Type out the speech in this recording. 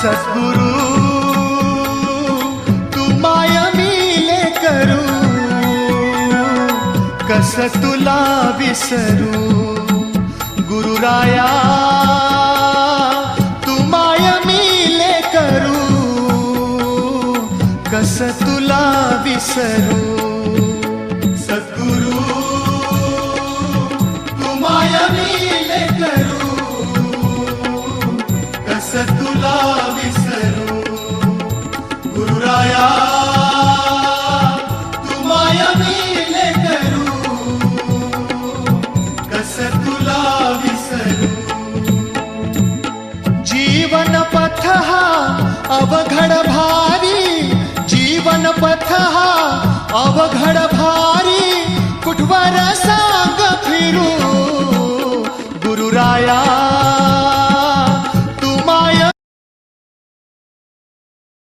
सद्गुरु तू माय मिले करू, कस तुला विसरू. गुरुराया तू माय मिले करू, कस तुला विसरू. सद्गुरु तू माय मिले करू, कस तुला विसरू. गुरुराया तू माय मिले करू, कस तुला विसरू. जीवन पथ हा अवघड भारी, जीवन पथ हा अवघड भारी, कुठवर सांग फिरू. गुरुराया